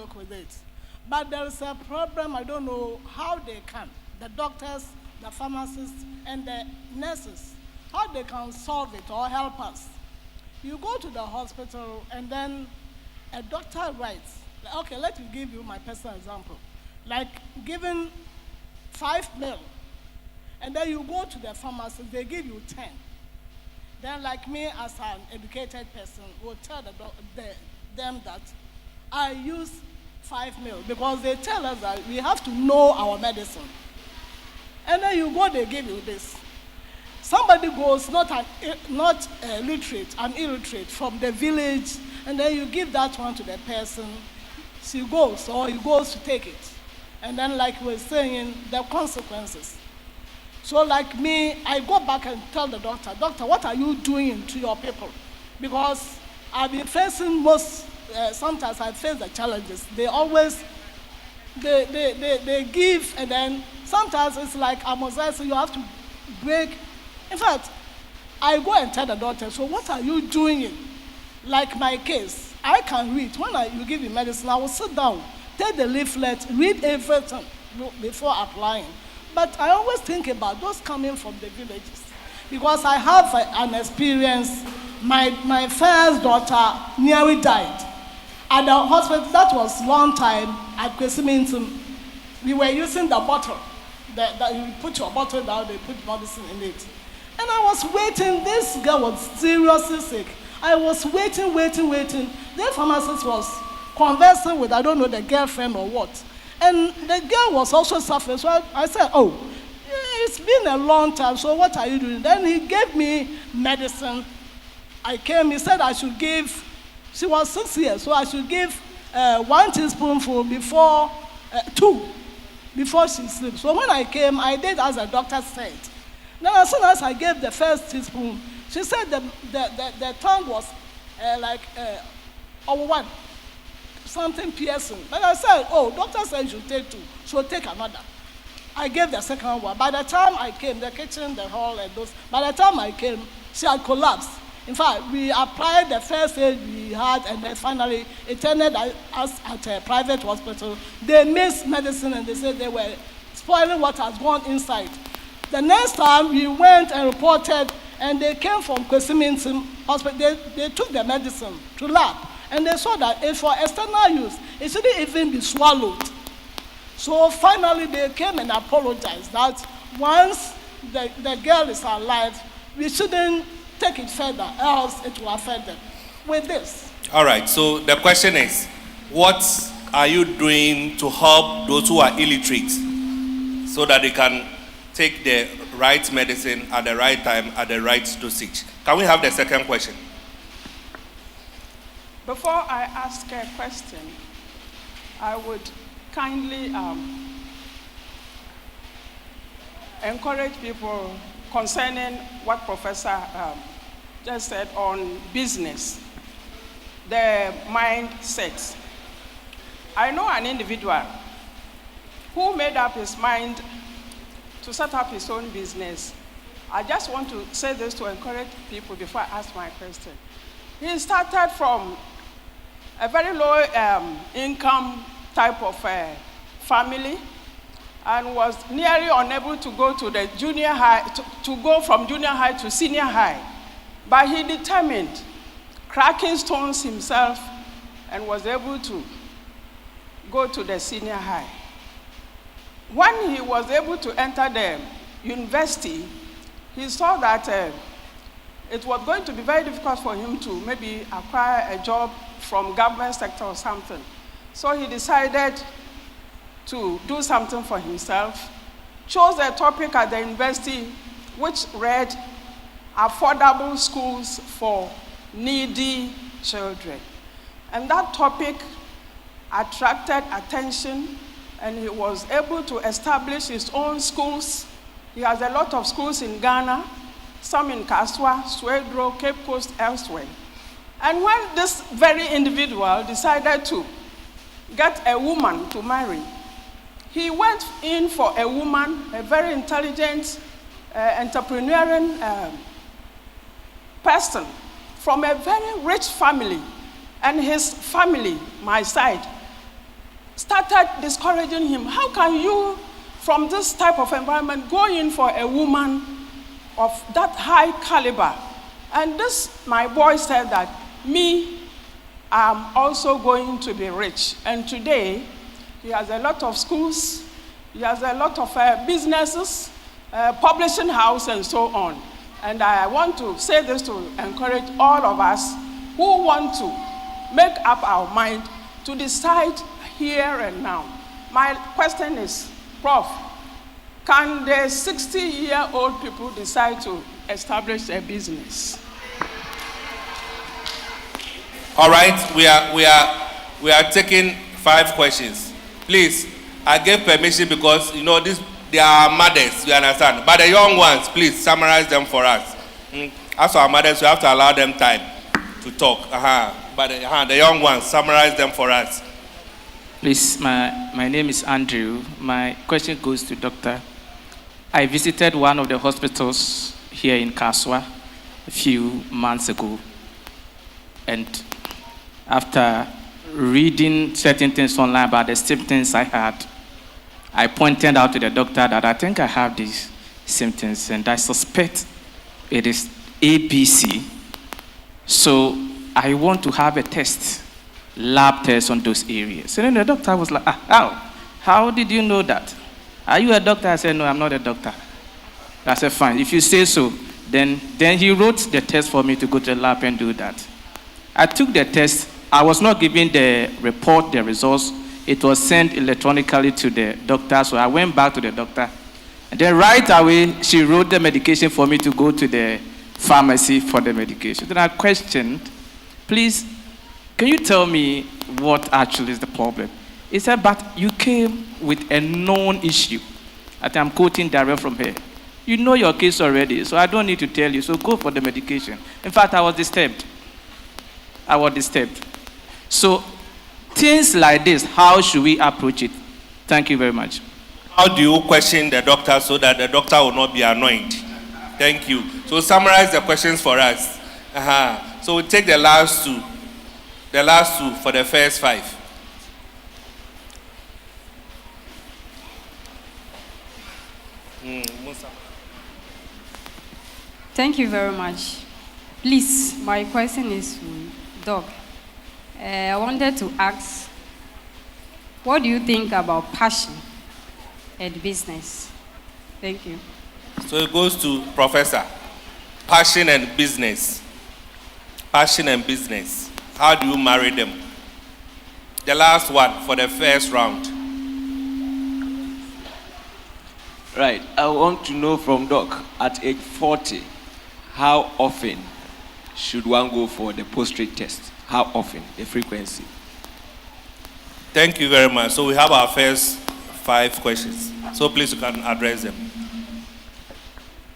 look with it. But there is a problem, I don't know how they can. The doctors, the pharmacists, and the nurses, how they can solve it or help us. You go to the hospital, and then a doctor writes, okay, let me give you my personal example. Like giving 5 mil, and then you go to the pharmacist, they give you 10. Then like me as an educated person will tell them that I use 5 mil because they tell us that we have to know our medicine. And then you go, they give you this. Somebody goes, not literate, an illiterate from the village, and then you give that one to the person. She goes, or he goes to take it. And then like we're saying, the consequences. So like me, I go back and tell the doctor, doctor, what are you doing to your people? Because I've been facing sometimes I face the challenges. They always, they give, and then sometimes it's like so you have to break. In fact, I go and tell the doctor, so what are you doing? Like my case, I can read. When you give me medicine, I will sit down, take the leaflet, read everything before applying. But I always think about those coming from the villages. Because I have an experience, my first daughter nearly died. At the hospital, that was long time, at Kwesimintum, we were using the bottle. That you put your bottle down, they put medicine in it. And I was waiting, this girl was seriously sick. I was waiting. The pharmacist was conversing with, I don't know, the girlfriend or what. And the girl was also suffering, so I said, oh, it's been a long time, so what are you doing? Then he gave me medicine. I came, he said I should give, she was 6 years, so I should give 1 teaspoonful before, 2, before she sleeps. So when I came, I did as the doctor said. Then as soon as I gave the first teaspoon, she said the tongue was over 1. Something piercing. But I said, oh, doctor said you should take 2, so take another. I gave the second one. By the time I came, the kitchen, the hall, and those, by the time I came, she had collapsed. In fact, we applied the first aid we had, and then finally, it ended us at a private hospital. They mixed medicine, and they said they were spoiling what has gone inside. The next time, we went and reported, and they came from Kwesimintum Hospital. They took the medicine to lab. And they saw that if for external use, it shouldn't even be swallowed. So finally, they came and apologized that once the girl is alive, we shouldn't take it further, else it will affect them. With this. All right, so the question is, what are you doing to help those who are illiterate so that they can take the right medicine at the right time, at the right dosage? Can we have the second question? Before I ask a question, I would kindly encourage people concerning what Professor just said on business, the mindset. I know an individual who made up his mind to set up his own business. I just want to say this to encourage people before I ask my question. He started from a very low income type of family and was nearly unable to go to the junior high, to go from junior high to senior high. But he determined, cracking stones himself, and was able to go to the senior high. When he was able to enter the university, he saw that it was going to be very difficult for him to maybe acquire a job from government sector or something. So he decided to do something for himself, chose a topic at the university which read affordable schools for needy children. And that topic attracted attention, and he was able to establish his own schools. He has a lot of schools in Ghana, some in Kaswa, Swedro, Cape Coast, elsewhere. And when this very individual decided to get a woman to marry, he went in for a woman, a very intelligent, entrepreneurial person from a very rich family. And his family, my side, started discouraging him. How can you, from this type of environment, go in for a woman of that high caliber? And this, my boy said that, me, I'm also going to be rich. And today, he has a lot of schools, he has a lot of businesses, publishing house, and so on. And I want to say this to encourage all of us who want to make up our mind to decide here and now. My question is, Prof, can the 60-year-old people decide to establish a business? All right, we are taking 5 questions. Please, I gave permission because they are mothers, you understand. But the young ones, please summarize them for us. As our mothers, we have to allow them time to talk. But the young ones, summarize them for us. Please, my name is Andrew. My question goes to Doctor. I visited one of the hospitals here in Kaswa a few months ago. And after reading certain things online about the symptoms I had, I pointed out to the doctor that I think I have these symptoms and I suspect it is ABC. So I want to have a test, lab test on those areas. And then the doctor was like, how did you know that? Are you a doctor? I said, no, I'm not a doctor. I said, fine, if you say so. Then he wrote the test for me to go to the lab and do that. I took the test. I was not given the report, the results. It was sent electronically to the doctor, so I went back to the doctor. And then right away, she wrote the medication for me to go to the pharmacy for the medication. Then I questioned, please, can you tell me what actually is the problem? He said, but you came with a known issue. I'm quoting direct from her. You know your case already, so I don't need to tell you, so go for the medication. In fact, I was disturbed. So, things like this, how should we approach it? Thank you very much. How do you question the doctor so that the doctor will not be annoyed? Thank you. So summarize the questions for us. So we'll take the last two for the first 5. Thank you very much. Please, my question is to Doc. I wanted to ask, what do you think about passion and business? Thank you. So it goes to Professor. Passion and business. Passion and business. How do you marry them? The last one for the first round. Right. I want to know from Doc, at age 40, how often should one go for the prostate test? How often? The frequency? Thank you very much. So we have our first 5 questions. So please you can address them.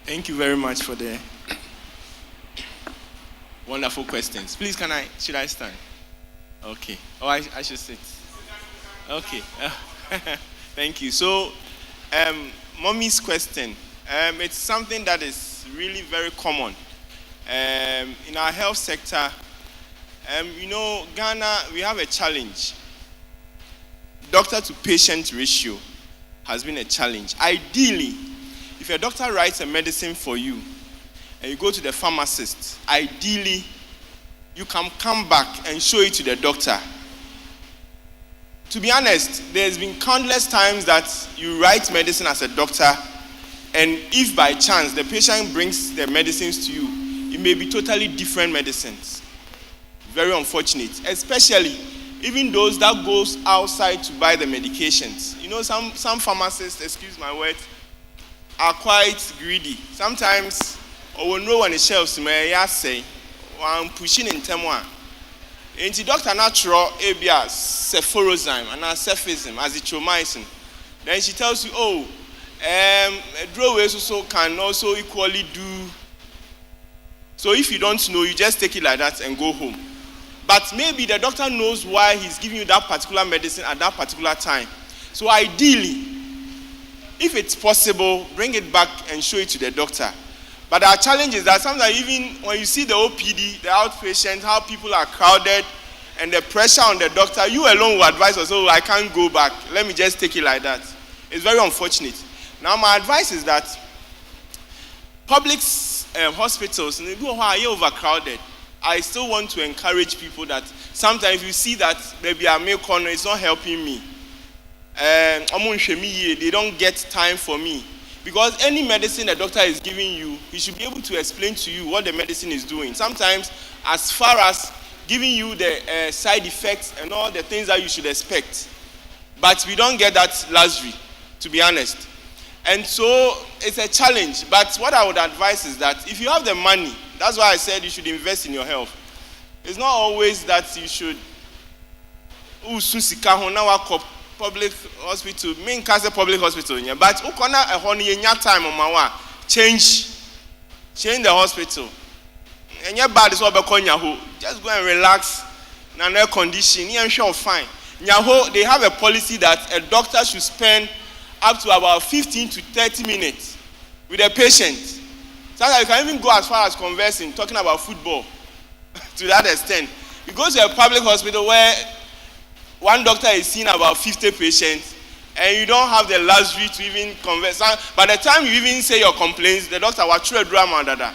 Thank you very much for the wonderful questions. Please, should I stand? Okay. Oh, I should sit. Okay. Thank you. So, Mommy's question, it's something that is really very common in our health sector. Ghana, we have a challenge. Doctor to patient ratio has been a challenge. Ideally, if a doctor writes a medicine for you and you go to the pharmacist, ideally, you can come back and show it to the doctor. To be honest, there's been countless times that you write medicine as a doctor, and if by chance the patient brings the medicines to you, it may be totally different medicines. Very unfortunate, especially even those that goes outside to buy the medications. Some pharmacists, excuse my words, are quite greedy. Sometimes, or will know on the shelves, may I say, I'm pushing in Temwa. In the doctor natural ABS, cephalozyme, and cephizim, azithromycin. Then she tells you, drawways also can also equally do. So if you don't know, you just take it like that and go home. But maybe the doctor knows why he's giving you that particular medicine at that particular time. So ideally, if it's possible, bring it back and show it to the doctor. But our challenge is that sometimes even when you see the OPD, the outpatient, how people are crowded, and the pressure on the doctor, you alone will advise us, oh, I can't go back. Let me just take it like that. It's very unfortunate. Now, my advice is that public hospitals, are overcrowded. I still want to encourage people that sometimes you see that maybe a meal corner is not helping me. They don't get time for me. Because any medicine the doctor is giving you, he should be able to explain to you what the medicine is doing. Sometimes, as far as giving you the side effects and all the things that you should expect. But we don't get that luxury, to be honest. And so it's a challenge. But what I would advise is that if you have the money, that's why I said you should invest in your health. It's not always that you should public hospital, main cancer public hospital, but time change the hospital. And your bad is just go and relax, and air condition, you're sure fine. They have a policy that a doctor should spend up to about 15 to 30 minutes with a patient. Sometimes you can even go as far as conversing, talking about football to that extent. You go to a public hospital where one doctor is seeing about 50 patients, and you don't have the luxury to even converse. By the time you even say your complaints, the doctor will throw a drama.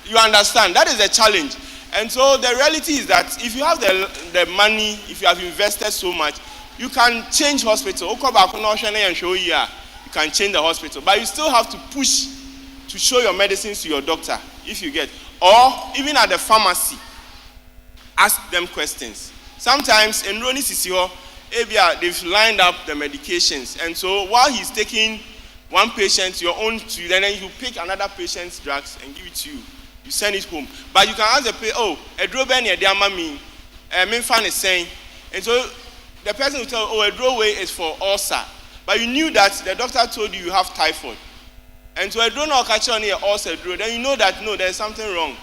You understand? That is a challenge. And so the reality is that if you have the money, if you have invested so much, you can change hospital. You can change the hospital. But you still have to push to show your medicines to your doctor, if you get. Or even at the pharmacy, ask them questions. Sometimes in Roni Sisio, they've lined up the medications. And so while he's taking one patient, your own, then you pick another patient's drugs and give it to you. You send it home. But you can ask the patient, oh, a drobeni a diamami, main fan is saying. And so the person will tell, oh, a droway is for ulcer. But you knew that the doctor told you have typhoid. And so a draw now catch on here ulcer draw, then you know that no, there's something wrong.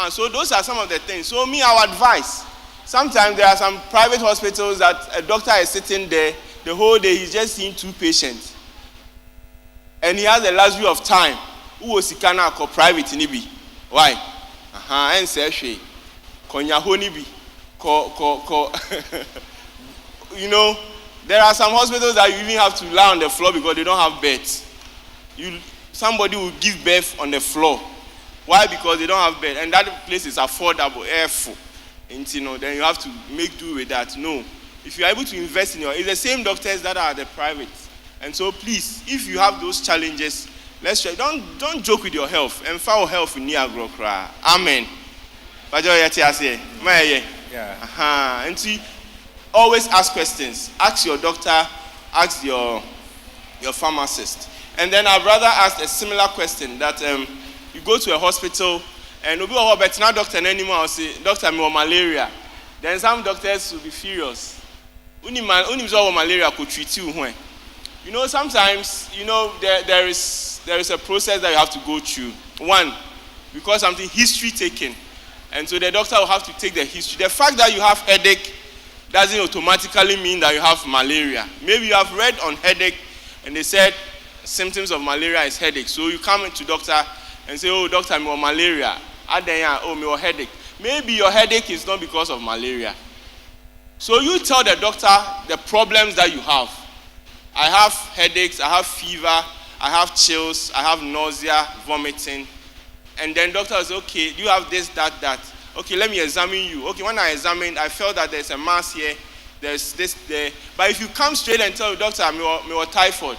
So those are some of the things. So our advice. Sometimes there are some private hospitals that a doctor is sitting there the whole day, he's just seeing 2 patients. And he has the luxury of time. Who was Sikana called private in Ibi? Why? And say she. Konyahonibi. You know, there are some hospitals that you even have to lie on the floor because they don't have beds. Somebody will give birth on the floor. Why? Because they don't have bed. And that place is affordable, airful. And you know, then you have to make do with that. No. If you are able to invest in it's the same doctors that are the private. And so please, if you have those challenges, let's try. Don't joke with your health. And for health in Niagara. Amen. Yeah. And see, always ask questions. Ask your doctor, ask your pharmacist. And then our brother asked a similar question that you go to a hospital and you'll be now doctor anymore, I'll say, doctor, me malaria. Then some doctors will be furious. Only malaria could treat you when. You know, sometimes, you know, there is a process that you have to go through. One, because something history taken. And so the doctor will have to take the history. The fact that you have headache doesn't automatically mean that you have malaria. Maybe you have read on headache and they said symptoms of malaria is headache. So you come into doctor and say, oh, doctor, me malaria. Oh, me headache. Maybe your headache is not because of malaria. So you tell the doctor the problems that you have. I have headaches, I have fever, I have chills, I have nausea, vomiting. And then doctor will say, okay, do you have this, that? Okay, let me examine you. Okay, when I examined, I felt that there's a mass here, there's this there. But if you come straight and tell the doctor, me typhoid,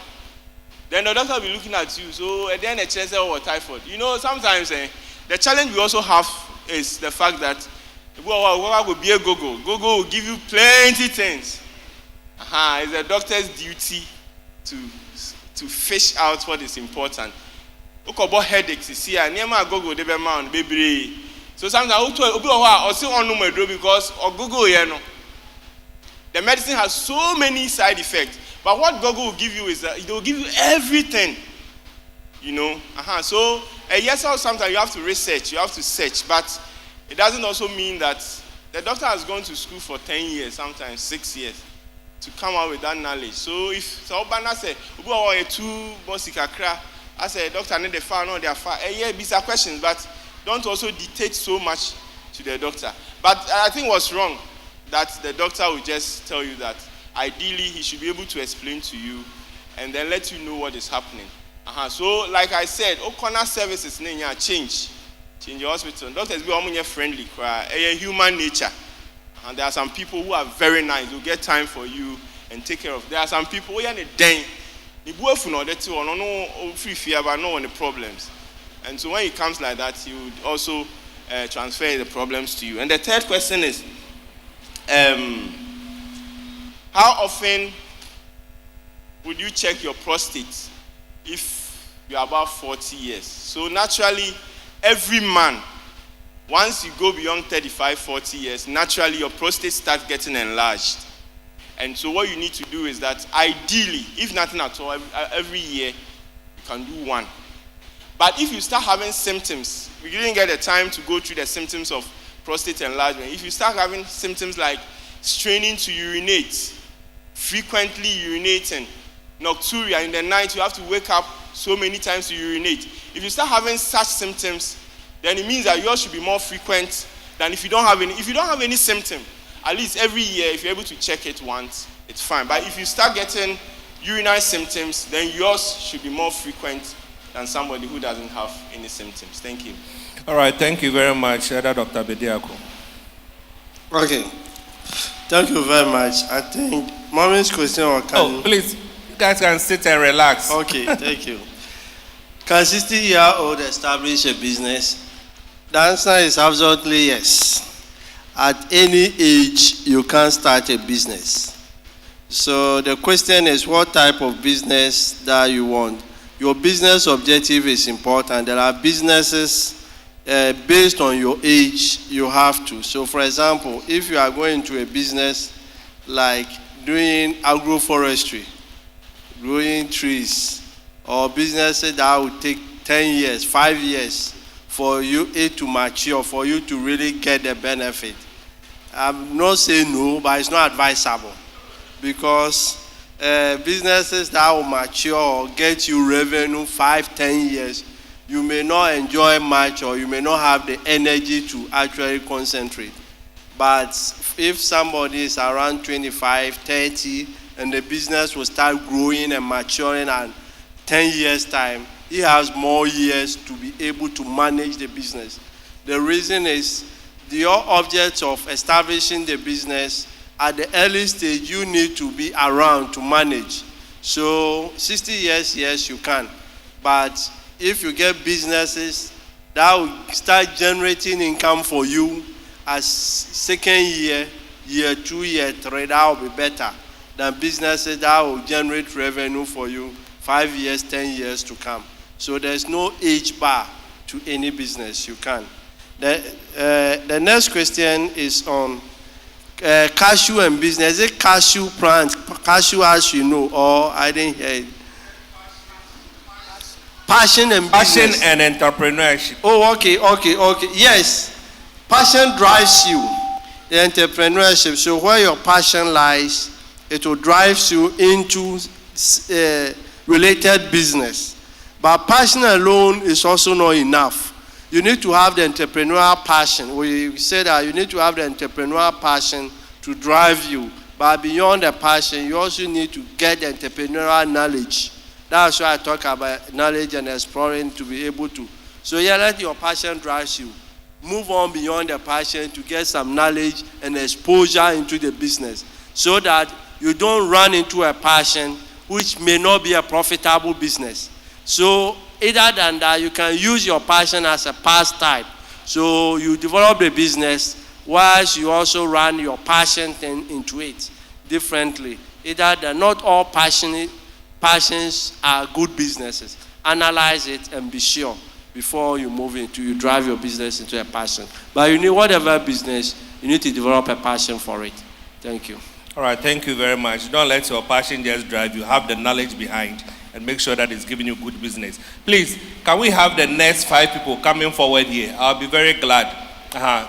then the doctor will be looking at you. So at the end, the chance of typhoid. You know, sometimes the challenge we also have is the fact that will be a go-go. Go-go will give you plenty things. It's the doctor's duty to fish out what is important. Look about headaches. You see, go-go they be man baby. So sometimes I still on no because go-go the medicine has so many side effects. But what go-go will give you is that it will give you everything. You know. So yes, sometimes you have to research, you have to search, but it doesn't also mean that the doctor has gone to school for 10 years, sometimes 6 years, to come out with that knowledge. So if Saobana say, I say, doctor, need the far, no, they are far. Yeah, these are questions, but don't also dictate so much to the doctor. But I think what's wrong, that the doctor will just tell you that ideally he should be able to explain to you and then let you know what is happening. So, like I said, corner services change your hospital. Doctors be friendly, human nature. And there are some people who are very nice, who get time for you and take care of. There are some people who are in a den. They no free fear, but no any problems. And so when it comes like that, he would also transfer the problems to you. And the third question is, how often would you check your prostate if you're about 40 years? So naturally, every man, once you go beyond 35, 40 years, naturally your prostate starts getting enlarged. And so what you need to do is that ideally, if nothing at all, every year, you can do one. But if you start having symptoms, we didn't get the time to go through the symptoms of prostate enlargement. If you start having symptoms like straining to urinate, frequently urinating, nocturia, in the night you have to wake up so many times to urinate. If you start having such symptoms, then it means that yours should be more frequent than if you don't have any. If you don't have any symptom, at least every year, if you're able to check it once, it's fine. But if you start getting urinary symptoms, then yours should be more frequent than somebody who doesn't have any symptoms. Thank you. All right, thank you very much, Dr. Bediako. Okay. Thank you very much. I think Mommy's question or can Oh, please, you guys can sit and relax. Okay, thank you. Can 60-year-old establish a business? The answer is absolutely yes. At any age, you can start a business. So the question is what type of business that you want. Your business objective is important. There are businesses based on your age, you have to. So for example, if you are going to a business like doing agroforestry, growing trees, or businesses that would take 10 years, 5 years for it to mature, for you to really get the benefit. I'm not saying no, but it's not advisable because businesses that will mature or get you revenue 5, 10 years, you may not enjoy much or you may not have the energy to actually concentrate. But if somebody is around 25, 30, and the business will start growing and maturing and 10 years' time, he has more years to be able to manage the business. The reason is your object of establishing the business, at the early stage, you need to be around to manage. So 60 years, yes, you can. But if you get businesses that will start generating income for you as second year, year 2, year 3, that will be better than businesses that will generate revenue for you 5 years, 10 years to come. So there's no age bar to any business. You can. The next question is on cashew and business. Is it cashew plant? Cashew, as you know, or I didn't hear it. Passion and business. Passion and entrepreneurship. Oh, okay. Yes. Passion drives you. The entrepreneurship. So where your passion lies, it will drive you into related business. But passion alone is also not enough. You need to have the entrepreneurial passion. We said that you need to have the entrepreneurial passion to drive you. But beyond the passion, you also need to get the entrepreneurial knowledge. That's why I talk about knowledge and exploring to be able to. So yeah, let your passion drive you. Move on beyond the passion to get some knowledge and exposure into the business so that you don't run into a passion which may not be a profitable business. So either than that, you can use your passion as a pastime. So you develop the business whilst you also run your passion into it differently. Either than not all passions are good businesses. Analyze it and be sure before you move into, you drive your business into a passion. But you need whatever business, you need to develop a passion for it. Thank you. All right, thank you very much. Don't let your passion just drive you. Have the knowledge behind and make sure that it's giving you good business. Please, can we have the next 5 people coming forward here? I'll be very glad.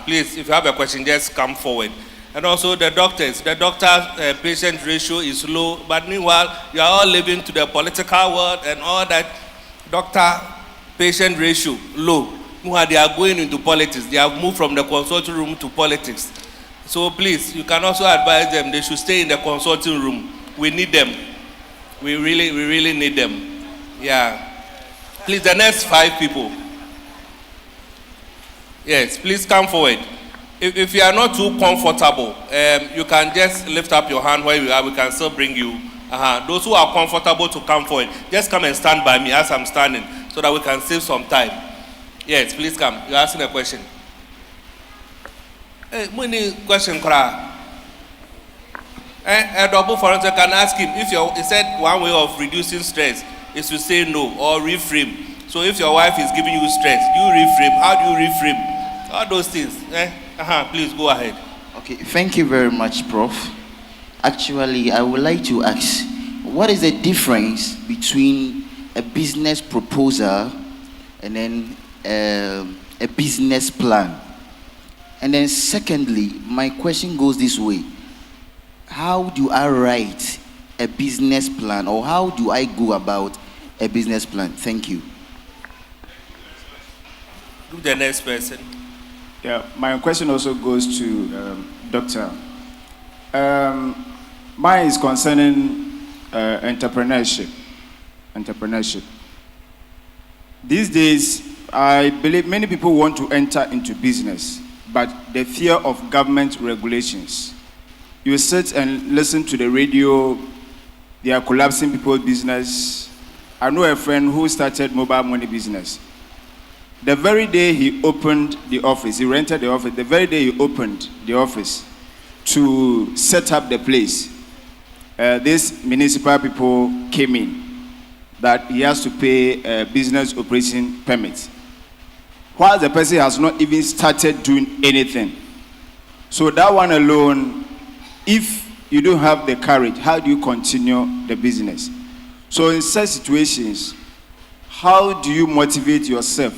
Please, if you have a question, just come forward. And also the doctors. The doctor-patient ratio is low, but meanwhile, you are all living to the political world and all that. Doctor-patient ratio low. Meanwhile, they are going into politics. They have moved from the consulting room to politics. So please, you can also advise them they should stay in the consulting room. We need them. We really need them. Yeah. Please, the next 5 people. Yes, please come forward. If you are not too comfortable, you can just lift up your hand where you are. We can still bring you. Those who are comfortable to come forward, just come and stand by me as I'm standing so that we can save some time. Yes, please come. You're asking a question. Hey, many question, Kra. A double forensic can ask him if he said one way of reducing stress is to say no or reframe. So if your wife is giving you stress, do you reframe? How do you reframe? All those things. Please go ahead. Okay, thank you very much, Prof. Actually, I would like to ask, what is the difference between a business proposal and then a business plan? And then secondly, my question goes this way. How do I write a business plan, or how do I go about a business plan? Thank you. Do the next person. Yeah, my question also goes to Doctor. Mine is concerning entrepreneurship. These days, I believe many people want to enter into business, but the fear of government regulations. You sit and listen to the radio, they are collapsing people's business. I know a friend who started mobile money business. The very day he opened the office, he rented the office, the very day he opened the office to set up the place, these municipal people came in that he has to pay a business operation permit, while the person has not even started doing anything. So that one alone, if you don't have the courage, how do you continue the business? So in such situations, how do you motivate yourself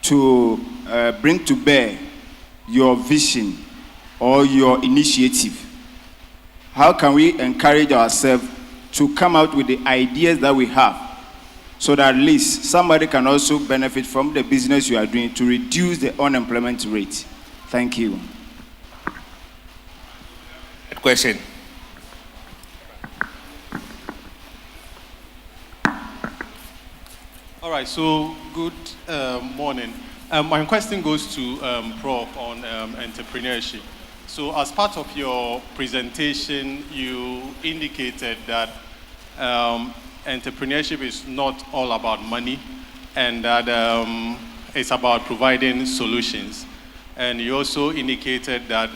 to bring to bear your vision or your initiative? How can we encourage ourselves to come out with the ideas that we have, so that at least somebody can also benefit from the business you are doing to reduce the unemployment rate? Thank you. Good question. All right, so good morning. My question goes to Prof on entrepreneurship. So as part of your presentation, you indicated that entrepreneurship is not all about money, and that it's about providing solutions. And you also indicated that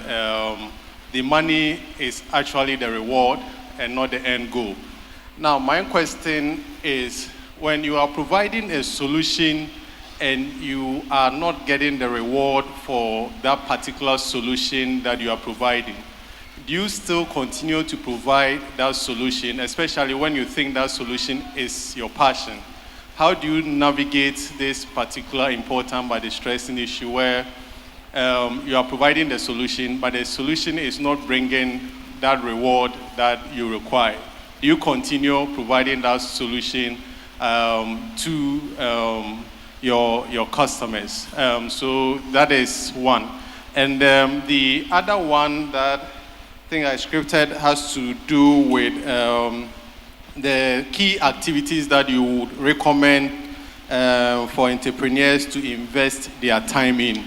the money is actually the reward and not the end goal. Now, my question is, when you are providing a solution and you are not getting the reward for that particular solution that you are providing, do you still continue to provide that solution, especially when you think that solution is your passion? How do you navigate this particular important but distressing issue where you are providing the solution, but the solution is not bringing that reward that you require? Do you continue providing that solution to your customers? So that is one. And the other one that I think I scripted has to do with the key activities that you would recommend for entrepreneurs to invest their time in.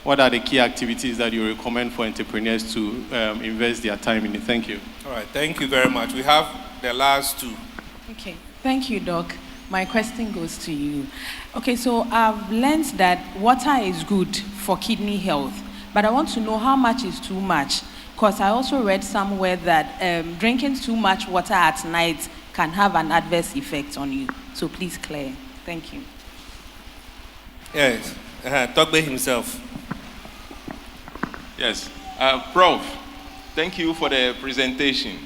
What are the key activities that you recommend for entrepreneurs to invest their time in? Thank you. All right, thank you very much. We have the last two. Okay, thank you, Doc. My question goes to you. Okay, so I've learned that water is good for kidney health, but I want to know how much is too much, because I also read somewhere that drinking too much water at night can have an adverse effect on you. So please clear. Thank you. Yes, Togbe himself. Yes, Prof, thank you for the presentation.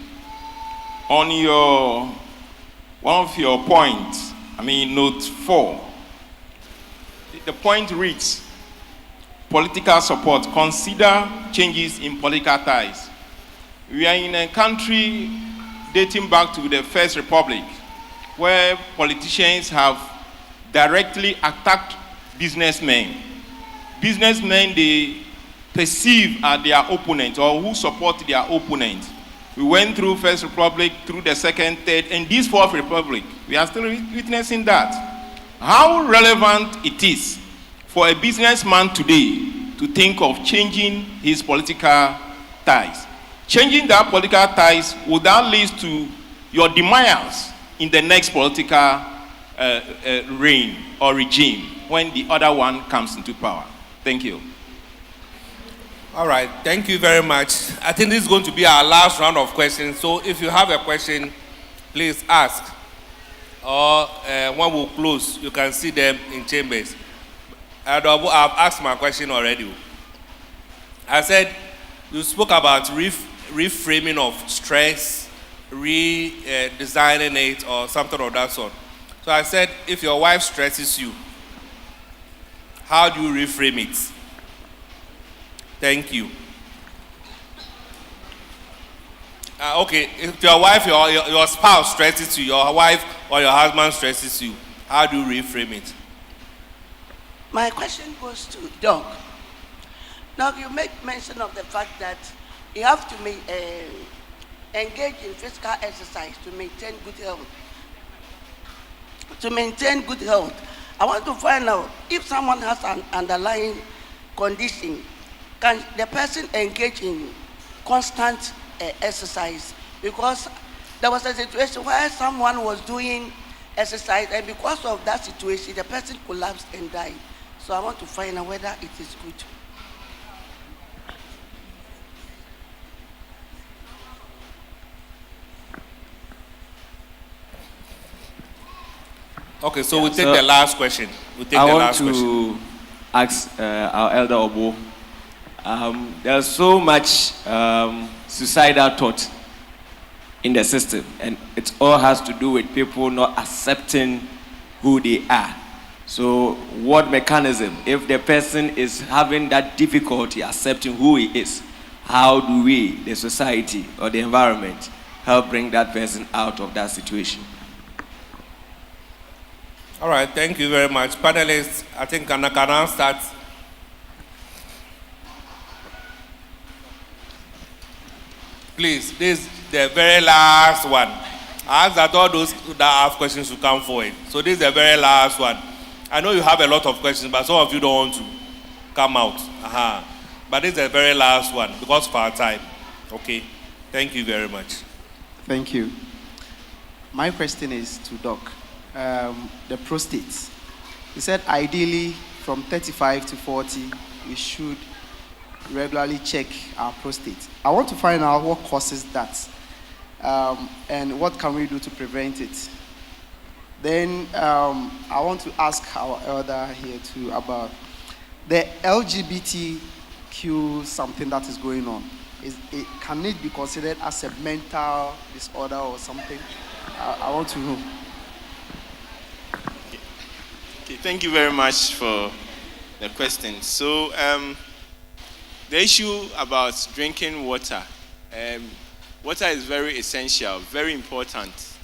On your, one of your points, note 4, the point reads, political support, consider changes in political ties. We are in a country dating back to the First Republic, where politicians have directly attacked businessmen. Businessmen, they perceive their opponent or who support their opponent. We went through First Republic, through the Second, Third, and this Fourth Republic. We are still witnessing that. How relevant it is for a businessman today to think of changing his political ties. Changing that political ties, would that lead to your demise in the next political reign or regime when the other one comes into power? Thank you. All right, thank you very much. I think this is going to be our last round of questions. So if you have a question, please ask. Or when we close, you can see them in chambers. I've asked my question already. I said, you spoke about reframing of stress, redesigning it, or something of that sort. So I said, if your wife stresses you, how do you reframe it? Thank you. Okay, if your wife, your spouse stresses you, your wife or your husband stresses you, how do you reframe it? My question goes to Doc. Now, you make mention of the fact that you have to engage in physical exercise to maintain good health. To maintain good health, I want to find out if someone has an underlying condition, can the person engage in constant exercise? Because there was a situation where someone was doing exercise, and because of that situation, the person collapsed and died. So I want to find out whether it is good. Okay, so we'll take the last question. I want to ask our elder Obo. There's so much suicidal thought in the system, and it all has to do with people not accepting who they are. So what mechanism, if the person is having that difficulty accepting who he is, how do we, the society or the environment, help bring that person out of that situation? All right, thank you very much. Panelists, I think can I start? Please, this is the very last one. I ask that all those that have questions to come forward. So this is the very last one. I know you have a lot of questions, but some of you don't want to come out. But this is the very last one because of our time. Okay, thank you very much. Thank you. My question is to Doc. The prostate. He said ideally from 35 to 40, we should regularly check our prostate. I want to find out what causes that and what can we do to prevent it. Then I want to ask our elder here too about the LGBTQ something that is going on. Can it be considered as a mental disorder or something? I want to know. Okay, thank you very much for the question. So, the issue about drinking water. Water is very essential, very important.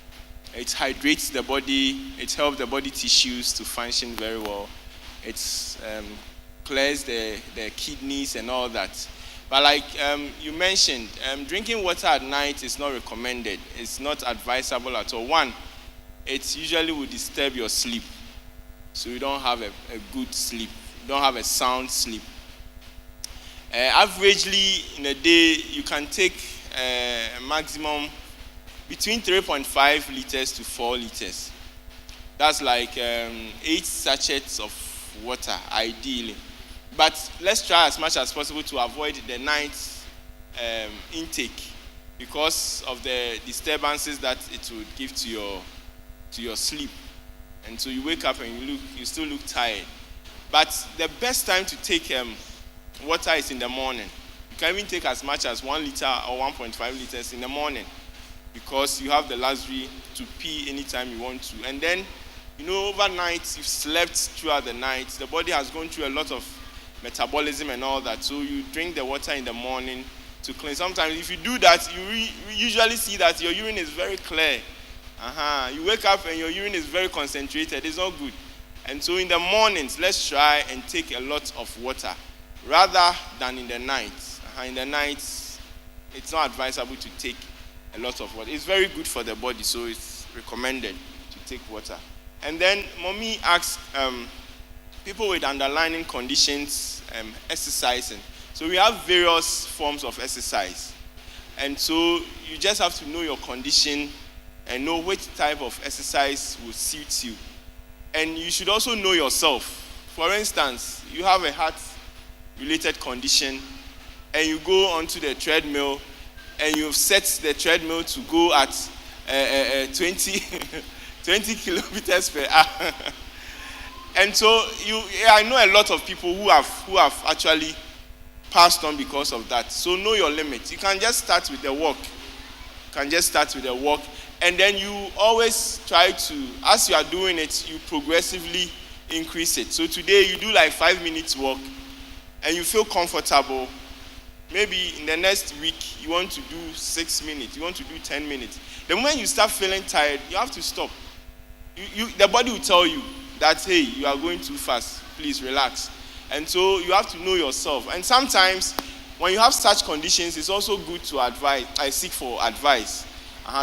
It hydrates the body, it helps the body tissues to function very well. It clears the kidneys and all that. But like you mentioned, drinking water at night is not recommended. It's not advisable at all. One, it usually will disturb your sleep. So you don't have a good sleep. You don't have a sound sleep. Averagely, in a day, you can take a maximum between 3.5 liters to 4 liters. That's like 8 sachets of water, ideally. But let's try as much as possible to avoid the night intake because of the disturbances that it would give to your sleep. And so you wake up and you still look tired. But the best time to take water is in the morning. You can even take as much as 1 liter or 1.5 liters in the morning because you have the luxury to pee anytime you want to. And then, overnight, you've slept throughout the night. The body has gone through a lot of metabolism and all that. So you drink the water in the morning to clean. Sometimes if you do that, you usually see that your urine is very clear. You wake up and your urine is very concentrated. It's not good. And so in the mornings, let's try and take a lot of water. rather than in the night. In the night, it's not advisable to take a lot of water. It's very good for the body, so it's recommended to take water. And then mommy asks people with underlying conditions exercising. So we have various forms of exercise. And so you just have to know your condition and know which type of exercise will suit you. And you should also know yourself. For instance, you have a heart-related condition and you go onto the treadmill and you've set the treadmill to go at 20 kilometers per hour. And so I know a lot of people who have actually passed on because of that. So know your limit. You can just start with the walk. And then you always try to, as you are doing it, you progressively increase it. So today you do like 5 minutes walk and you feel comfortable. Maybe in the next week you want to do 6 minutes, you want to do 10 minutes. The moment you start feeling tired, you have to stop. The body will tell you that, hey, you are going too fast, please relax. And so you have to know yourself. And sometimes when you have such conditions, it's also good to seek for advice.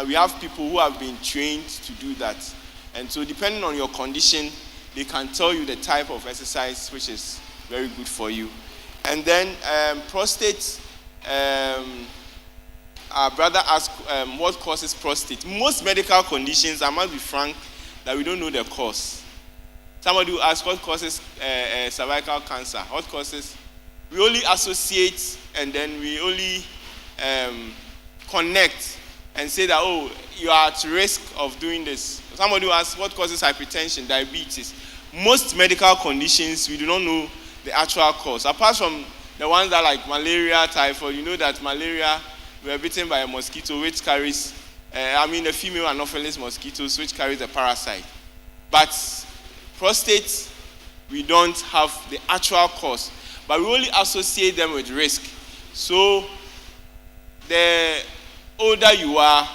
We have people who have been trained to do that. And so depending on your condition, they can tell you the type of exercise which is very good for you. And then prostate, our brother asked what causes prostate. Most medical conditions, I must be frank, that we don't know the cause. Somebody will ask what causes cervical cancer. What causes? We only associate and then we only connect and say that, oh, you are at risk of doing this. Somebody will ask what causes hypertension, diabetes. Most medical conditions, we do not know the actual cause. Apart from the ones that like malaria, typhoid, you know that malaria, we are bitten by a mosquito which carries, a female Anopheles mosquitoes which carries a parasite. But prostate, we don't have the actual cause, but we only associate them with risk. So the older you are,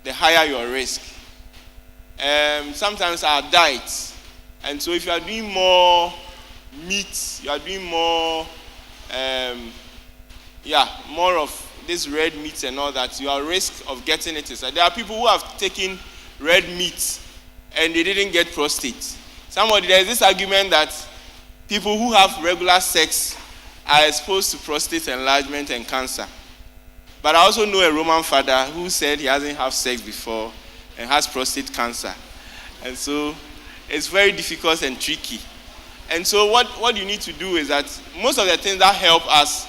the higher your risk. Sometimes our diet, and so if you are doing more meat, you are doing more, more of this red meat and all that, you are at risk of getting it. So there are people who have taken red meat and they didn't get prostate. There's this argument that people who have regular sex are exposed to prostate enlargement and cancer. But I also know a Roman father who said he hasn't had sex before and has prostate cancer. And so it's very difficult and tricky. And so what you need to do is that most of the things that help us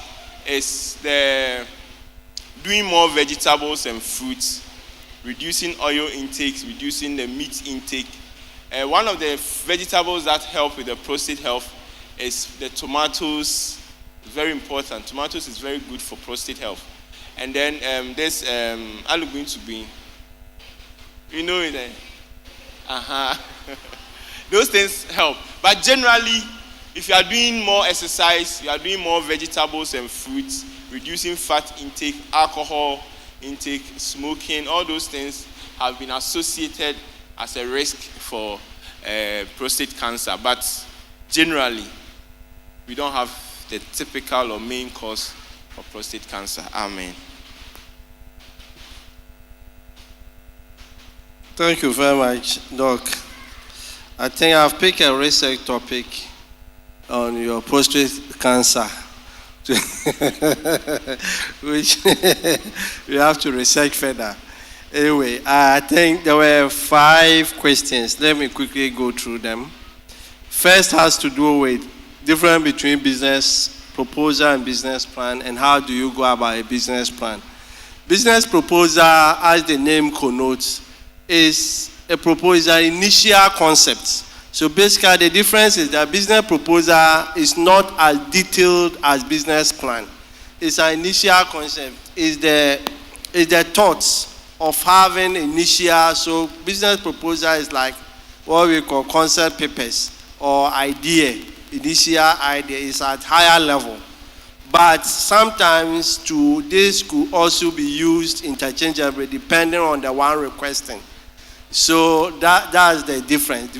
is doing more vegetables and fruits, reducing oil intakes, reducing the meat intake. One of the vegetables that help with the prostate health is the tomatoes. It's very important. Tomatoes is very good for prostate health. And then there's alugin to bean. You know it. Those things help. But generally, if you are doing more exercise, you are doing more vegetables and fruits, reducing fat intake, alcohol intake, smoking, all those things have been associated as a risk for prostate cancer. But generally, we don't have the typical or main cause of prostate cancer. Amen. Thank you very much, Doc. I think I've picked a research topic on your prostate cancer, which we have to research further. Anyway, I think there were 5 questions. Let me quickly go through them. First has to do with difference between business proposal and business plan, and how do you go about a business plan. Business proposal, as the name connotes, is a proposal initial concept. So basically the difference is that business proposal is not as detailed as business plan. It's an initial concept. It's the thoughts of having initial. So business proposal is like what we call concept papers or idea. Initial idea is at higher level. But sometimes this could also be used interchangeably depending on the one requesting. So that's the difference. The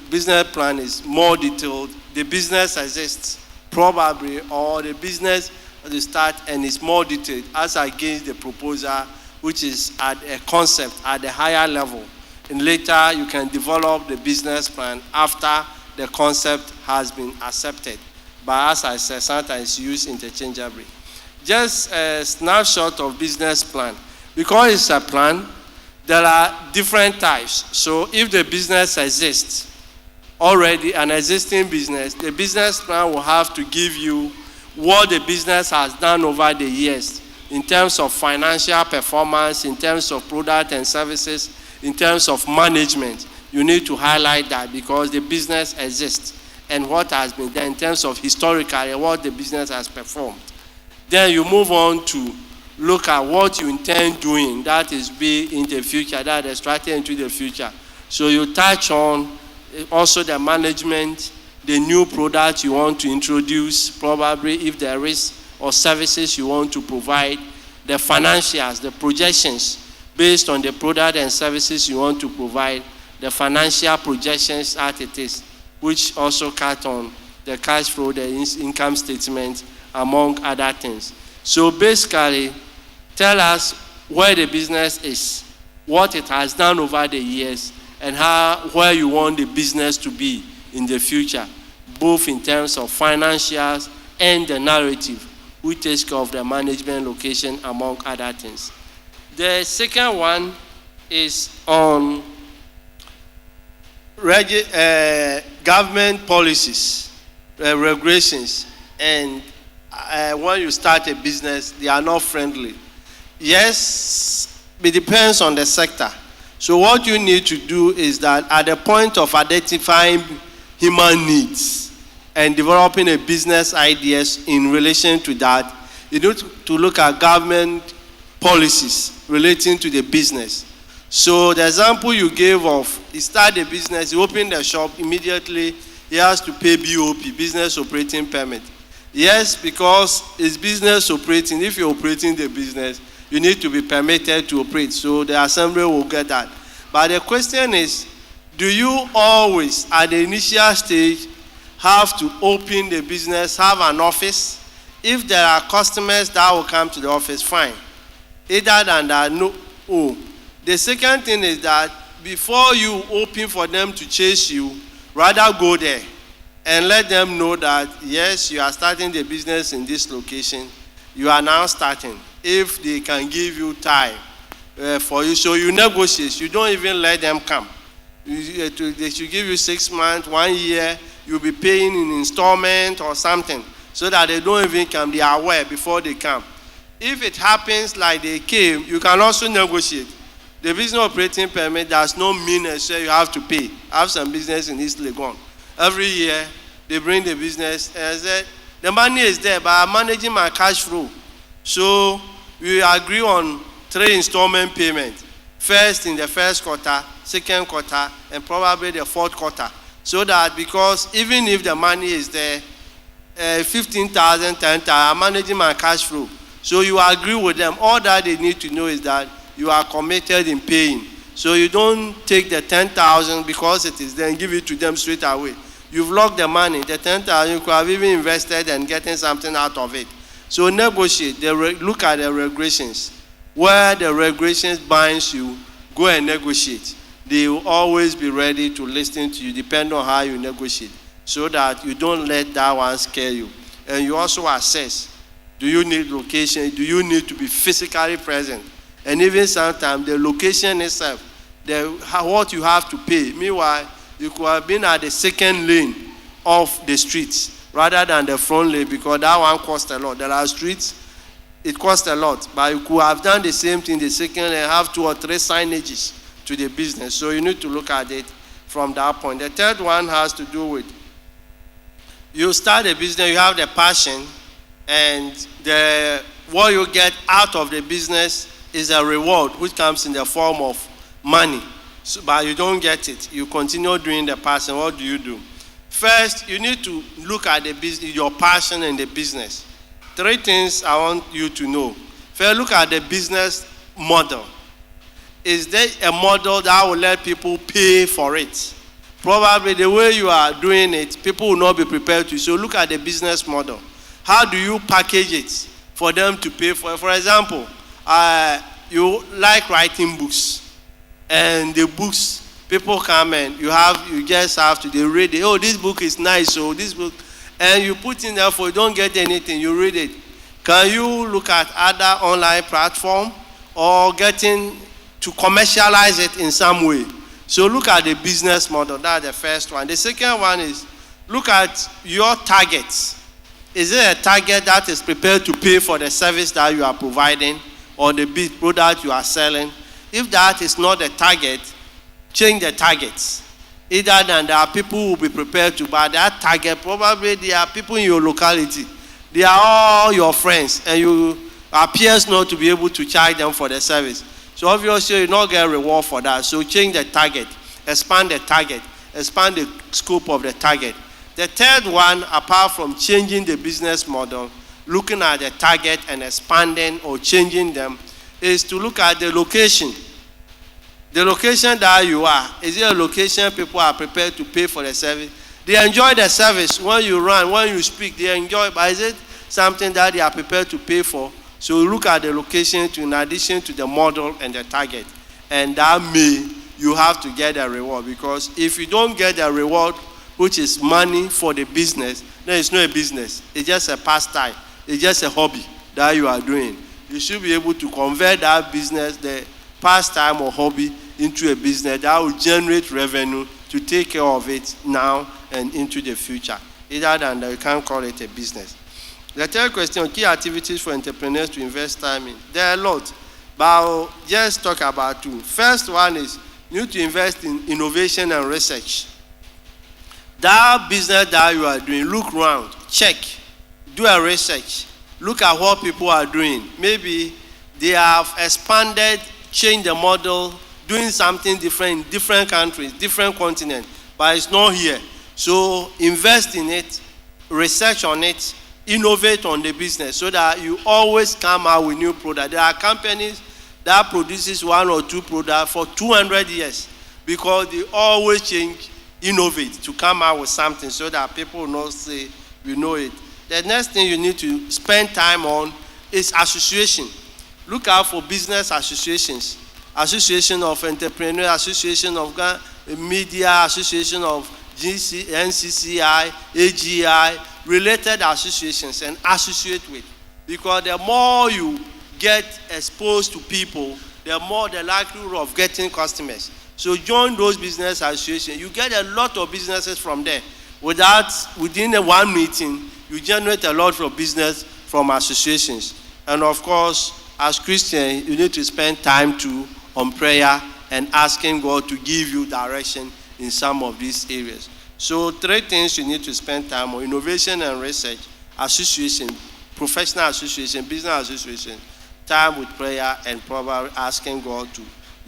business plan is more detailed. The business exists probably, or the business to start and is more detailed as against the proposal, which is at a concept at a higher level. And later you can develop the business plan after the concept has been accepted. But as I said, sometimes used interchangeably. Just a snapshot of business plan. Because it's a plan, there are different types. So if the business exists, already an existing business, the business plan will have to give you what the business has done over the years in terms of financial performance, in terms of product and services, in terms of management. You need to highlight that because the business exists and what has been done in terms of historically what the business has performed. Then you move on to look at what you intend doing, that is be in the future, that is strategy into the future. So you touch on also the management, the new product you want to introduce, probably if there is, or services you want to provide, the financials, the projections based on the product and services you want to provide, the financial projections as it is, which also cut on the cash flow, the income statement, among other things. So basically, tell us where the business is, what it has done over the years, and where you want the business to be in the future, both in terms of financials and the narrative, which takes care of the management location, among other things. The second one is on government policies, regulations, and when you start a business, they are not friendly. Yes, it depends on the sector. So what you need to do is that at the point of identifying human needs and developing a business ideas in relation to that, you need to look at government policies relating to the business. So the example you gave of, you start a business, you open the shop, immediately he has to pay BOP, business operating permit. Yes, because it's business operating. If you're operating the business, you need to be permitted to operate. So the assembly will get that. But the question is, do you always, at the initial stage, have to open the business, have an office? If there are customers that will come to the office, fine. Either than that, no. Oh. The second thing is that before you open for them to chase you, rather go there and let them know that, yes, you are starting the business in this location. You are now starting. If they can give you time for you, so you negotiate. You don't even let them come. They should give you 6 months, 1 year. You'll be paying in installment or something so that they don't even come. They are aware before they come. If it happens like they came, you can also negotiate. The business operating permit does not mean necessarily you have to pay. I have some business in East Legon. Every year, they bring the business and I said, the money is there, but I'm managing my cash flow. So we agree on 3 installment payments. First in the first quarter, second quarter, and probably the fourth quarter. So that because even if the money is there, 15,000, 10,000, I'm managing my cash flow. So you agree with them. All that they need to know is that you are committed in paying. So you don't take the 10,000 because it is there and give it to them straight away. You've locked the money. The 10,000 you could have even invested and getting something out of it. So negotiate. Look at the regulations. Where the regulations binds you, go and negotiate. They will always be ready to listen to you, depending on how you negotiate, so that you don't let that one scare you. And you also assess, do you need location? Do you need to be physically present? And even sometimes the location itself, what you have to pay. Meanwhile, you could have been at the second lane of the streets rather than the front lane because that one costs a lot. There are streets, it costs a lot, but you could have done the same thing, the second lane, have 2 or 3 signages to the business. So you need to look at it from that point. The third one has to do with, you start a business, you have the passion, and what you get out of the business is a reward which comes in the form of money. So, but you don't get it. You continue doing the passion. What do you do? First, you need to look at the business, your passion and the business. 3 things I want you to know. First, look at the business model. Is there a model that will let people pay for it? probably the way you are doing it, people will not be prepared to. So look at the business model. How do you package it for them to pay for it? For example, you like writing books, and the books, people come and you just have to, they read it. Oh, this book is nice, so this book, and you put in there for you don't get anything, you read it. Can you look at other online platform or getting to commercialize it in some way? So look at the business model. That's the first one. The second one is look at your targets. Is it a target that is prepared to pay for the service that you are providing or the product you are selling? If that is not the target, change the targets. Either than there are people who will be prepared to buy that target. Probably there are people in your locality. They are all your friends, and you appears not to be able to charge them for the service. So obviously you not get a reward for that. So change the target, expand the target, expand the scope of the target. The third one, apart from changing the business model, looking at the target and expanding or changing them, is to look at the location. The location that you are, is it a location people are prepared to pay for the service? They enjoy the service when you run, when you speak, they enjoy, but is it something that they are prepared to pay for? So look at the location in addition to the model and the target. And that you have to get a reward, because if you don't get a reward, which is money for the business, then it's not a business. It's just a pastime. It's just a hobby that you are doing. You should be able to convert that business, the pastime or hobby, into a business that will generate revenue to take care of it now and into the future. Either than that, you can't call it a business. The third question, key activities for entrepreneurs to invest time in. There are a lot, but I'll just talk about two. First one is you need to invest in innovation and research. That business that you are doing, look around, check, do a research, look at what people are doing. Maybe they have expanded, changed the model, doing something different in different countries, different continents, but it's not here. So invest in it, research on it, innovate on the business so that you always come out with new products. There are companies that produces one or two products for 200 years because they always change, innovate to come out with something so that people will not say, we know it. The next thing you need to spend time on is association. Look out for business associations. Association of Entrepreneurs, Association of Media, Association of NCCI, AGI, related associations, and associate with. Because the more you get exposed to people, the more the likelihood of getting customers. So join those business associations. You get a lot of businesses from there. Within one meeting, you generate a lot of business from associations. And of course, as Christians, you need to spend time on prayer and asking God to give you direction in some of these areas. So 3 things you need to spend time on: innovation and research, association, professional association, business association, time with prayer, and probably asking God to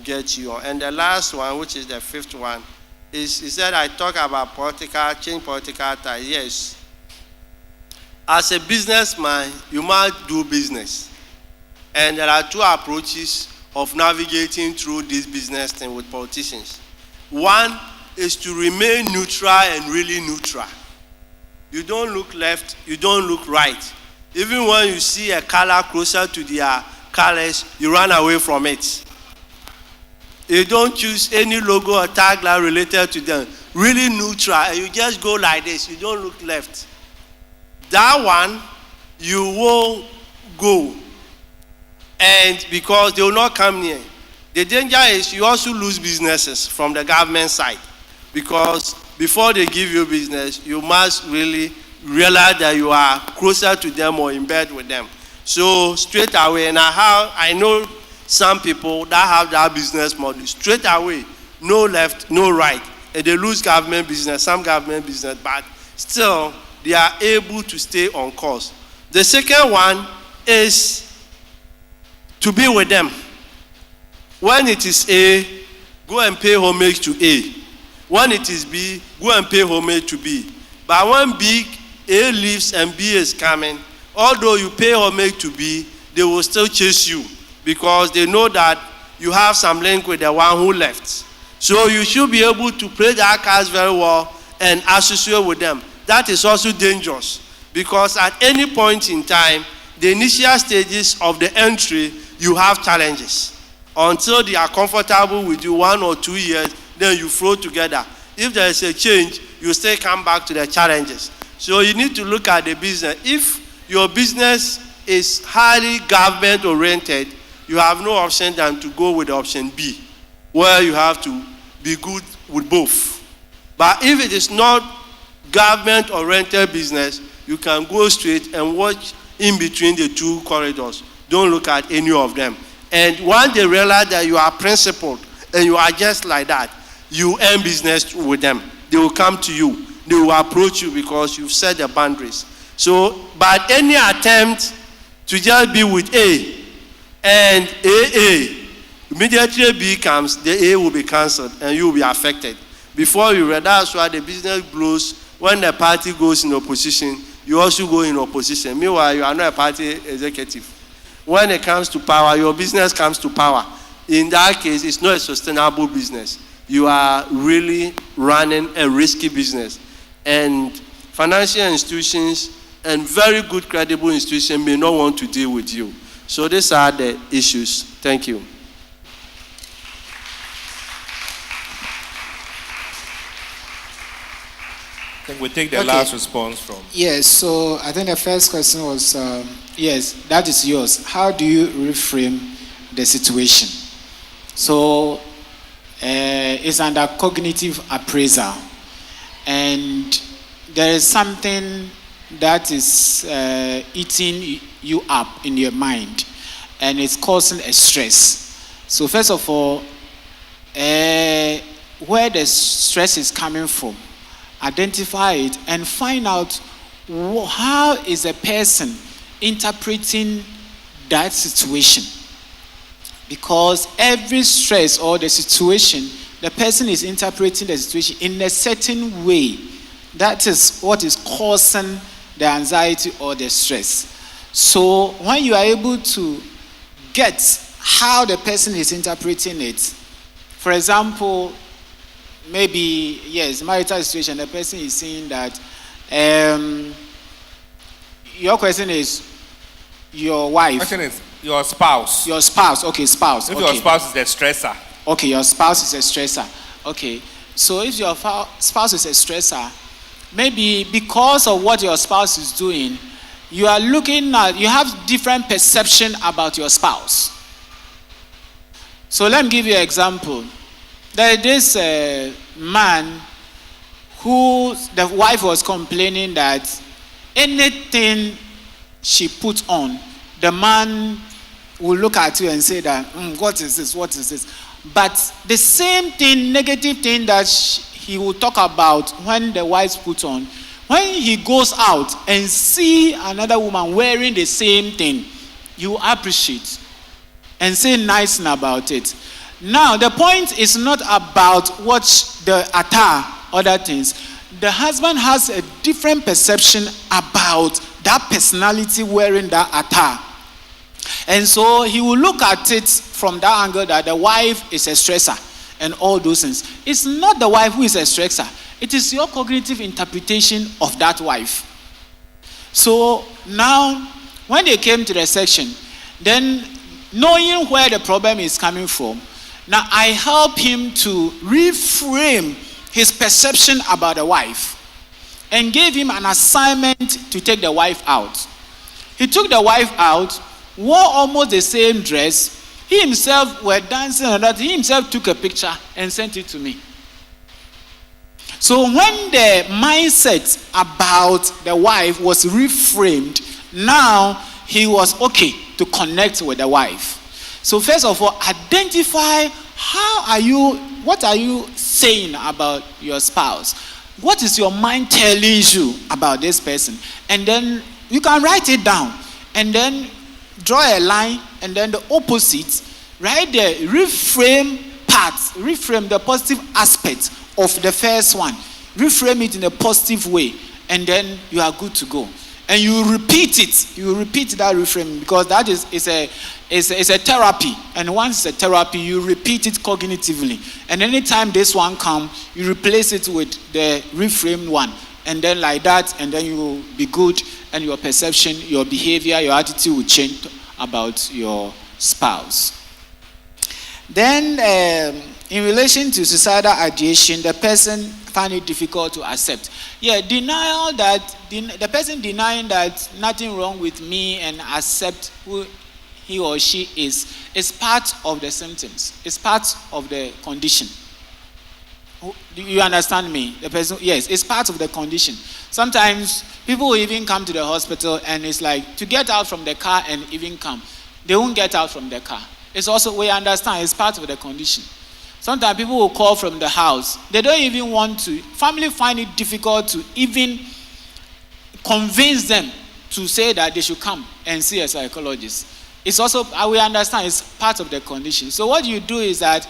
get you on. And the last one, which is the 5th one, is he said, I talk about change political ties. Yes. As a businessman, you must do business. And there are 2 approaches of navigating through this business thing with politicians. One is to remain neutral and really neutral. You don't look left, you don't look right. Even when you see a color closer to their colors, you run away from it. You don't choose any logo or tagline related to them. Really neutral, and you just go like this, you don't look left. That one, you will go. And because they will not come near. The danger is you also lose businesses from the government side. Because before they give you business, you must really realize that you are closer to them or in bed with them. So straight away, and I know some people that have that business model. Straight away, no left, no right. And they lose government business, some government business, but still they are able to stay on course. The second one is to be with them. When it is A, go and pay homage to A. When it is B, go and pay homage to B. But when A leaves and B is coming, although you pay homage to B, they will still chase you because they know that you have some link with the one who left. So you should be able to play that cards very well and associate with them. That is also dangerous because at any point in time, the initial stages of the entry, you have challenges. Until they are comfortable with you 1 or 2 years, then you flow together. If there is a change, you still come back to the challenges. So you need to look at the business. If your business is highly government oriented, you have no option than to go with option B, where you have to be good with both. But if it is not government oriented business, you can go straight and watch in between the two corridors. Don't look at any of them. And once they realize that you are principled and you are just like that, you end business with them. They will come to you. They will approach you because you've set the boundaries. So, but any attempt to just be with A and AA, immediately B comes, the A will be cancelled and you will be affected. Before you read, that's why the business blows. When the party goes in opposition, you also go in opposition. Meanwhile, you are not a party executive. When it comes to power, your business comes to power. In that case, it's not a sustainable business. You are really running a risky business. And financial institutions and very good credible institutions may not want to deal with you. So these are the issues. Thank you. I think we take the last response from. Yes, so I think the first question was, yes, that is yours. How do you reframe the situation? So it's under cognitive appraisal. And there is something that is eating you up in your mind. And it's causing a stress. So first of all, where the stress is coming from, identify it and find out how is a person interpreting that situation. Because every stress or the situation, the person is interpreting the situation in a certain way. That is what is causing the anxiety or the stress. So when you are able to get how the person is interpreting it, for example, maybe, yes, marital situation, the person is saying that your question is your wife. Question is your spouse. Your spouse, okay, spouse. If okay. your spouse is the stressor. Okay, your spouse is a stressor. Okay, so if your spouse is a stressor, maybe because of what your spouse is doing, you are looking at, you have different perception about your spouse. So let me give you an example. There is this man who the wife was complaining that anything she put on, the man will look at you and say that, what is this, what is this? But the same thing, negative thing that he will talk about when the wife puts on, when he goes out and see another woman wearing the same thing, you appreciate and say nice thing about it. Now, the point is not about what the attire, other things. The husband has a different perception about that personality wearing that attire. And so he will look at it from that angle that the wife is a stressor and all those things. It's not the wife who is a stressor. It is your cognitive interpretation of that wife. So now, when they came to the section, then knowing where the problem is coming from, now I help him to reframe his perception about the wife and gave him an assignment to take the wife out. He took the wife out, wore almost the same dress. He himself were dancing and that. He himself took a picture and sent it to me. So when the mindset about the wife was reframed, now he was okay to connect with the wife. So first of all, identify what are you saying about your spouse? What is your mind telling you about this person? And then you can write it down and then draw a line and then the opposite, right there, reframe the positive aspect of the first one. Reframe it in a positive way and then you are good to go. and you repeat it. You repeat that reframing because that is a therapy. And once it's a therapy, you repeat it cognitively. And anytime this one comes, you replace it with the reframed one. And then like that, and then you will be good, and your perception, your behavior, your attitude will change about your spouse. Then, in relation to suicidal ideation, the person find it difficult to accept. Yeah, denial that the person denying that nothing wrong with me and accept who he or she is part of the symptoms. It's part of the condition. Do you understand me? The person, yes, it's part of the condition. Sometimes people will even come to the hospital and it's like to get out from the car and even come. They won't get out from the car. It's also, we understand, it's part of the condition. Sometimes people will call from the house. They don't even want to. Family find it difficult to even convince them to say that they should come and see a psychologist. It's also, we understand, it's part of the condition. So what you do is that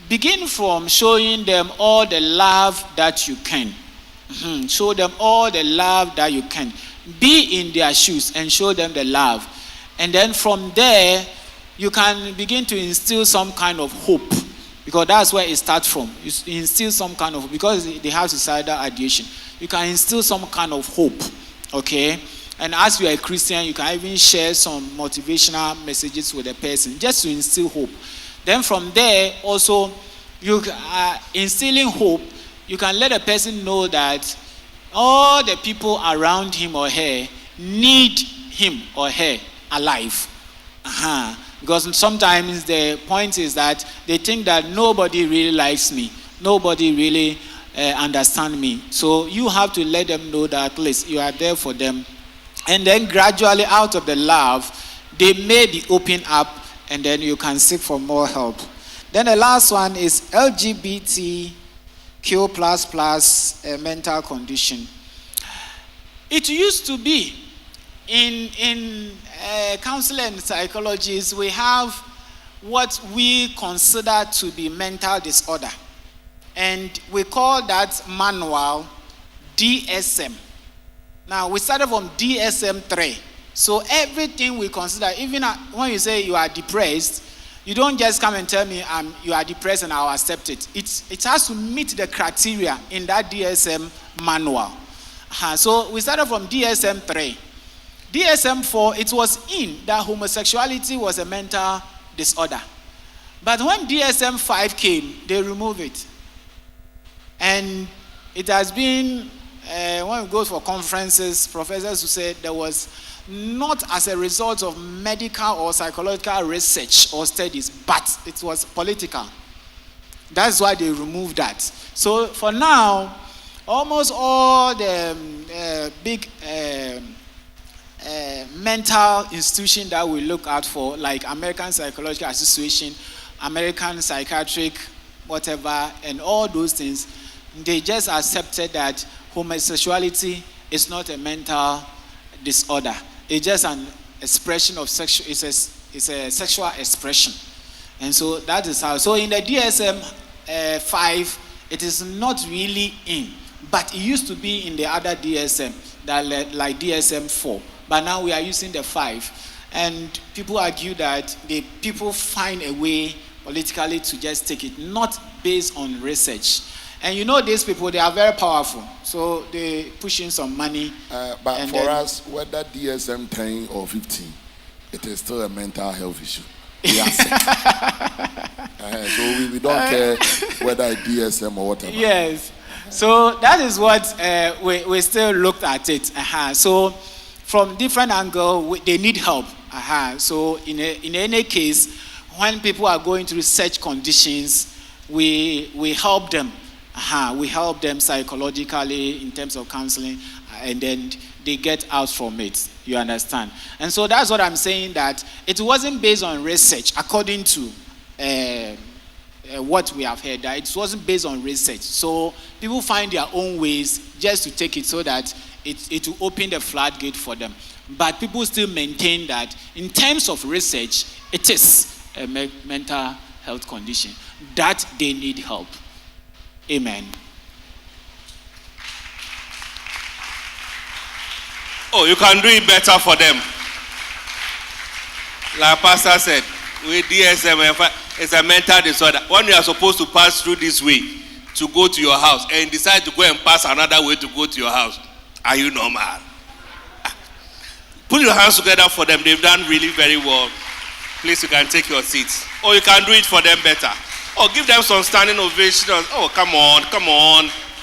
begin from showing them all the love that you can. Show them all the love that you can. Be in their shoes and show them the love. And then from there, you can begin to instill some kind of hope. Because that's where it starts from. You instill some kind of, because they have suicidal ideation, you can instill some kind of hope. Okay? And as you are a Christian, you can even share some motivational messages with the person, just to instill hope. Then from there, also, you instilling hope, you can let a person know that all the people around him or her need him or her alive. Because sometimes the point is that they think that nobody really likes me. Nobody really understands me. So you have to let them know that at least you are there for them. And then gradually out of the love, they may be open up and then you can seek for more help. Then the last one is LGBTQ++ mental condition. It used to be in counseling and psychologists, we have what we consider to be mental disorder. And we call that manual DSM. Now, we started from DSM-3. So everything we consider, even when you say you are depressed, you don't just come and tell me you are depressed and I'll accept it. It has to meet the criteria in that DSM manual. So we started from DSM-3. DSM-4, it was in that homosexuality was a mental disorder. But when DSM-5 came, they removed it. And it has been, when we go for conferences, professors who said there was not as a result of medical or psychological research or studies, but it was political. That's why they removed that. So for now, almost all the big mental institution that we look out for, like American Psychological Association, American Psychiatric, whatever, and all those things, they just accepted that homosexuality is not a mental disorder. It's just an expression of sexual, it's a sexual expression. And so that is how, so in the DSM-5, it is not really in, but it used to be in the other DSM, that like DSM-4. But now we are using the 5. And people argue that people find a way politically to just take it, not based on research. And you know these people, they are very powerful. So they push in some money. But for us, whether DSM 10 or 15, it is still a mental health issue. We are sick. So we don't care whether it's DSM or whatever. Yes. So that is what we still looked at it. So from different angles, they need help. So in any case, when people are going through such conditions, we help them. We help them psychologically in terms of counseling, and then they get out from it. You understand? And so that's what I'm saying, that it wasn't based on research, according to what we have heard, that it wasn't based on research. So people find their own ways just to take it so that it will open the floodgate for them. But people still maintain that in terms of research, it is a mental health condition, that they need help. Amen. Oh, you can do it better for them. Like Pastor said, with DSM, it's a mental disorder. When you are supposed to pass through this way to go to your house and decide to go and pass another way to go to your house, are you normal? Put your hands together for them. They've done really very well. Please, you can take your seats. Or you can do it for them better. Or give them some standing ovation. Oh, come on, come on.